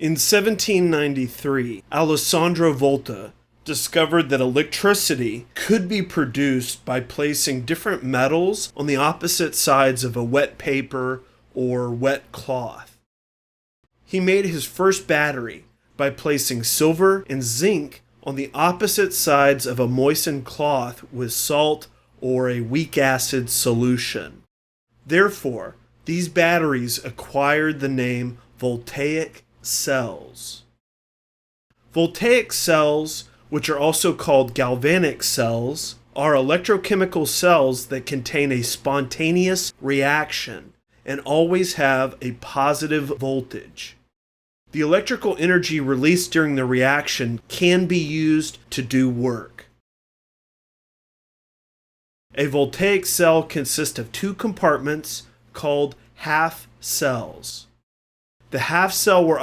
In 1793, Alessandro Volta discovered that electricity could be produced by placing different metals on the opposite sides of a wet paper or wet cloth. He made his first battery by placing silver and zinc on the opposite sides of a moistened cloth with salt or a weak acid solution. Therefore, these batteries acquired the name Voltaic cells. Voltaic cells, which are also called galvanic cells, are electrochemical cells that contain a spontaneous reaction and always have a positive voltage. The electrical energy released during the reaction can be used to do work. A voltaic cell consists of two compartments called half cells. The half cell will